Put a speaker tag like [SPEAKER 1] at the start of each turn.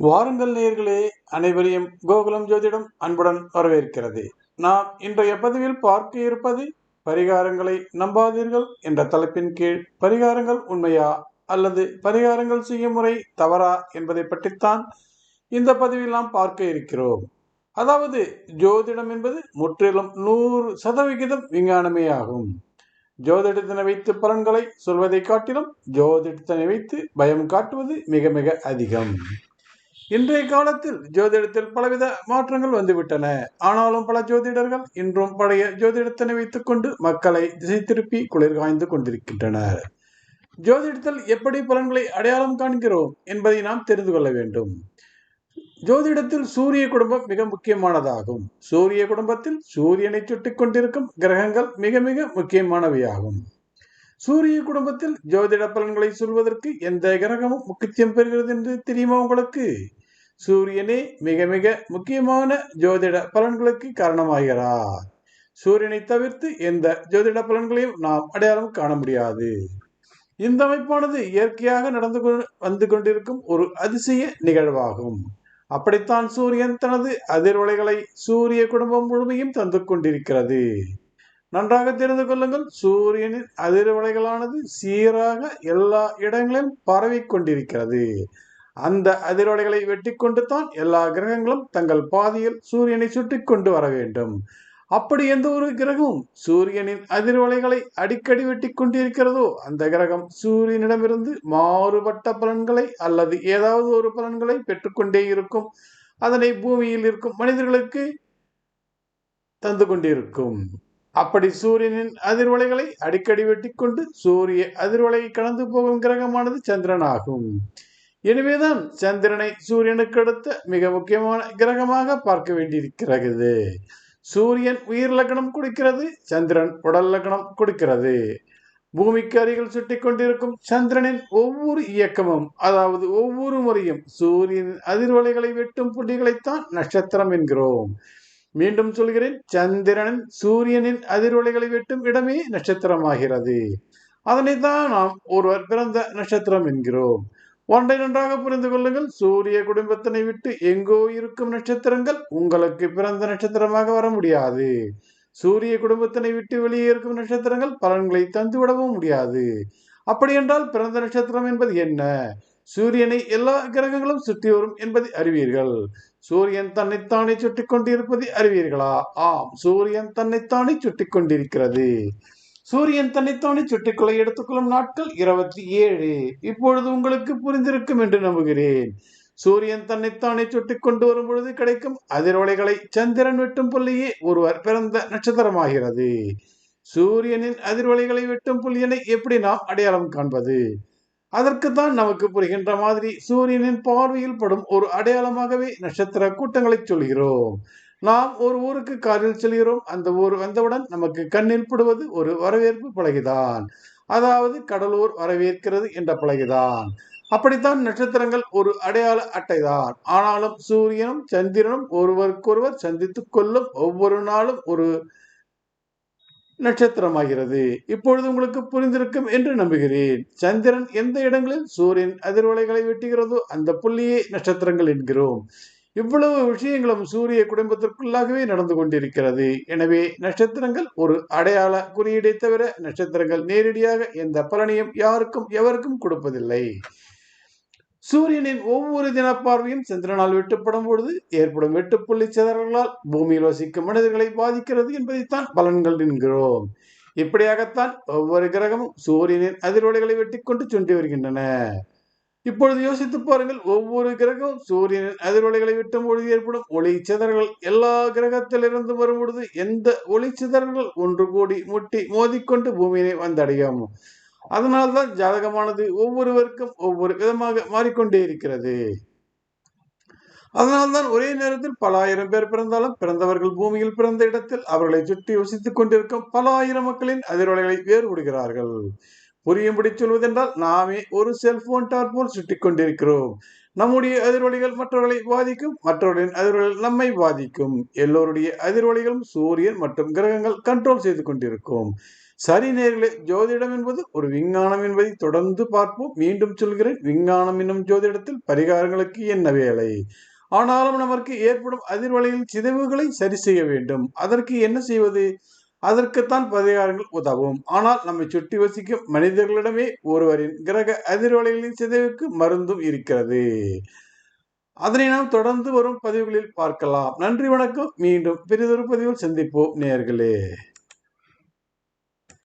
[SPEAKER 1] வாருங்கள் நேயர்களே, அனைவரையும் கோகுலம் ஜோதிடம் அன்புடன் வரவேற்கிறது. நாம் இன்றைய பதிவில் பார்க்க இருப்பது பரிகாரங்களை நம்பாதீர்கள் என்ற தலைப்பின் கீழ் பரிகாரங்கள் உண்மையா அல்லது பரிகாரங்கள் செய்யும் முறை தவறா என்பதை பற்றித்தான் இந்த பதிவில் நாம் பார்க்க இருக்கிறோம். அதாவது ஜோதிடம் என்பது முற்றிலும் 100% விஞ்ஞானமே ஆகும். ஜோதிடத்தினை வைத்து பலன்களை சொல்வதை காட்டிலும் ஜோதிடத்தினை வைத்து பயம் காட்டுவது மிக மிக அதிகம். இன்றைய காலத்தில் ஜோதிடத்தில் பலவித மாற்றங்கள் வந்துவிட்டன. ஆனாலும் பல ஜோதிடர்கள் இன்றும் பழைய ஜோதிடத்தினை வைத்துக் கொண்டு மக்களை திசை திருப்பி குளிர் காய்ந்து கொண்டிருக்கின்றனர். ஜோதிடத்தில் எப்படி பலன்களை அடையாளம் காண்கிறோம் என்பதை நாம் தெரிந்து கொள்ள வேண்டும். ஜோதிடத்தில் சூரிய குடும்பம் மிக முக்கியமானதாகும். சூரிய குடும்பத்தில் சூரியனை சுட்டிக் கொண்டிருக்கும் கிரகங்கள் மிக மிக முக்கியமானவையாகும். சூரிய குடும்பத்தில் ஜோதிட பலன்களை சொல்வதற்கு எந்த கிரகமும் முக்கியத்துவம் பெறுகிறது என்று தெரியுமா உங்களுக்கு? சூரியனே மிக மிக முக்கியமான ஜோதிட பலன்களுக்கு காரணமாகிறார். சூரியனை தவிர்த்து எந்த ஜோதிட பலன்களையும் நாம் அடையாளம் காண முடியாது. இந்த அமைப்பானது இயற்கையாக வந்து கொண்டிருக்கும் ஒரு அதிசய நிகழ்வாகும். அப்படித்தான் சூரியன் தனது அதிர்வலைகளை சூரிய குடும்பம் முழுமையும் தந்து கொண்டிருக்கிறது. நன்றாக தெரிந்து கொள்ளுங்கள், சூரியனின் அதிர்வலைகளானது சீராக எல்லா இடங்களிலும் பரவி கொண்டிருக்கிறது. அந்த அதிர்வலைகளை வெட்டி கொண்டு தான் எல்லா கிரகங்களும் தங்கள் பாதையில் சூரியனை சுற்றி கொண்டு வர வேண்டும். அப்படி எந்த ஒரு கிரகமும் சூரியனின் அதிர்வலைகளை அடிக்கடி வெட்டி கொண்டிருக்கிறதோ அந்த கிரகம் சூரியனிடமிருந்து மாறுபட்ட பலன்களை அல்லது ஏதாவது ஒரு பலன்களை பெற்றுக்கொண்டே இருக்கும். அதனை பூமியில் இருக்கும் மனிதர்களுக்கு தந்து கொண்டிருக்கும். அப்படி சூரியனின் அதிர்வலைகளை அடிக்கடி வெட்டி கொண்டு சூரிய அதிர்வலையை கடந்து போகும் கிரகமானது சந்திரன் ஆகும். எனவேதான் சந்திரனை சூரியனுக்கு அடுத்த மிக முக்கியமான கிரகமாக பார்க்க வேண்டியிருக்கிறது. சூரியன் உயிர் லக்னம் கொடுக்கிறது, சந்திரன் உடல் லக்னம் கொடுக்கிறது. பூமிக்கு அருகில் சுட்டி கொண்டிருக்கும் சந்திரனின் ஒவ்வொரு இயக்கமும், அதாவது ஒவ்வொரு முறையும் சூரியனின் அதிர்வலைகளை வெட்டும் புள்ளிகளைத்தான் நட்சத்திரம் என்கிறோம். மீண்டும் சொல்கிறேன், சந்திரனின் சூரியனின் அதிர்வலைகளை வெட்டும் இடமே நட்சத்திரமாகிறது. அதனைத்தான் நாம் ஒருவர் பிறந்த நட்சத்திரம் என்கிறோம். ஒன்றை நன்றாக புரிந்து கொள்ளுங்கள், சூரிய குடும்பத்தினை விட்டு எங்கோ இருக்கும் நட்சத்திரங்கள் உங்களுக்கு பிறந்த நட்சத்திரமாக வர முடியாது. சூரிய குடும்பத்தினை விட்டு வெளியே இருக்கும் நட்சத்திரங்கள் பலன்களை தந்துவிடவும் முடியாது. அப்படி என்றால் பிறந்த நட்சத்திரம் என்பது என்ன? சூரியனை எல்லா கிரகங்களும் சுற்றி வரும் என்பதை அறிவீர்கள். சூரியன் தன்னைத்தானே சுற்றி கொண்டிருப்பதை அறிவீர்களா? ஆம், சூரியன் தன்னைத்தானே சுற்றி கொண்டிருக்கிறது. சூரியன் தன்னைத்தானே சுற்றிக்கொள்ள எடுத்துக்கொள்ளும் நாட்கள் 27. இப்பொழுது உங்களுக்கு புரிந்திருக்கும் என்று நம்புகிறேன். சூரியன் தன்னைத்தானே சுட்டி கொண்டு வரும் பொழுது கிடைக்கும் அதிர்வலைகளை சந்திரன் வெட்டும் புள்ளியே ஒருவர் பிறந்த நட்சத்திரமாகிறது. சூரியனின் அதிர்வலைகளை வெட்டும் புள்ளியனை எப்படி நாம் அடையாளம் காண்பது? அதற்குத்தான் நமக்கு புரிகின்ற மாதிரி சூரியனின் பார்வையில் படும் ஒரு அடையாளமாகவே நட்சத்திர கூட்டங்களை சொல்கிறோம். நாம் ஒரு ஊருக்கு காரில் செல்கிறோம். அந்த ஊர் வந்தவுடன் நமக்கு கண்ணில் படுவது ஒரு வரவேற்பு பலகைதான். அதாவது கடலூர் வரவேற்கிறது என்ற பலகைதான். அப்படித்தான் நட்சத்திரங்கள் ஒரு அடையாள அட்டைதான். ஆனாலும் சூரியனும் சந்திரனும் ஒருவருக்கொருவர் சந்தித்துக் கொள்ளும் ஒவ்வொரு நாளும் ஒரு நட்சத்திரமாகிறது. இப்பொழுது உங்களுக்கு புரிந்திருக்கும் என்று நம்புகிறேன். சந்திரன் எந்த இடங்களில் சூரியன் அதிர்வலைகளை வெட்டுகிறதோ அந்த புள்ளியை நட்சத்திரங்கள் என்கிறோம். இவ்வளவு விஷயங்களும் சூரிய குடும்பத்திற்குள்ளாகவே நடந்து கொண்டிருக்கிறது. எனவே நட்சத்திரங்கள் ஒரு அடையாள குறியீடை தவிர நட்சத்திரங்கள் நேரடியாக எந்த பலனையும் யாருக்கும் எவருக்கும் கொடுப்பதில்லை. சூரியனின் ஒவ்வொரு தினப்பார்வையும் சந்திரனால் வெட்டுப்படும் பொழுது ஏற்படும் வெட்டுப்புள்ளி சிதறல்களால் பூமியில் வசிக்கும் மனிதர்களை பாதிக்கிறது என்பதைத்தான் பலன்கள் என்கிறோம். இப்படியாகத்தான் ஒவ்வொரு கிரகமும் சூரியனின் அதிர்வலைகளை வெட்டி கொண்டு சென்று வருகின்றன. இப்பொழுது யோசித்து பாருங்கள், ஒவ்வொரு கிரகம் சூரியனின் அதிர்வலைகளை வெட்டும் பொழுது ஏற்படும் ஒளி சிதறல்கள் எல்லா கிரகத்திலிருந்து வரும் பொழுது எந்த ஒளி சிதறல்கள் ஒன்று கூடி முட்டி மோதிக்கொண்டு பூமியினை வந்தடையும். அதனால்தான் ஜாதகமானது ஒவ்வொருவருக்கும் ஒவ்வொரு விதமாக மாறிக்கொண்டே இருக்கிறது. அதனால்தான் ஒரே நேரத்தில் பல ஆயிரம் பேர் பிறந்தாலும் பிறந்தவர்கள் பூமியில் பிறந்த இடத்தில் அவர்களை சுற்றி யோசித்துக் கொண்டிருக்கும் பல ஆயிரம் மக்களின் அதிர்வலைகளை வேறுபடுகிறார்கள். புரியும்படி சொல்வதென்றால், நாமே ஒரு செல்போன் டவர் போல் சுற்றி கொண்டிருக்கிறோம். நம்முடைய அதிர்வலிகள் மற்றவர்களை பாதிக்கும், மற்றவர்களின் அதிர்வலிகள் நம்மை பாதிக்கும். எல்லோருடைய அதிர்வலிகளும் சூரியன் மற்றும் கிரகங்கள் கண்ட்ரோல் செய்து கொண்டிருக்கும். சரி நேர்களே, ஜோதிடம் என்பது ஒரு விஞ்ஞானம் என்பதை தொடர்ந்து பார்ப்போம். மீண்டும் சொல்கிறேன், விஞ்ஞானம் என்னும் ஜோதிடத்தில் பரிகாரங்களுக்கு என்ன வேலை? ஆனாலும் நமக்கு ஏற்படும் அதிர்வலையில் சிதைவுகளை சரி செய்ய வேண்டும். அதற்கு என்ன செய்வது? அதற்குத்தான் பரிகாரங்கள் உதவும். ஆனால் நம்மை சுற்றி வசிக்கும் மனிதர்களிடமே ஒருவரின் கிரக அதிர்வலைகளின் சிதைவுக்கு மருந்தும் இருக்கிறது. அதனை நாம் தொடர்ந்து வரும் பதிவுகளில் பார்க்கலாம். நன்றி, வணக்கம். மீண்டும் பெரிதொரு பதிவில் சந்திப்போம் நேயர்களே.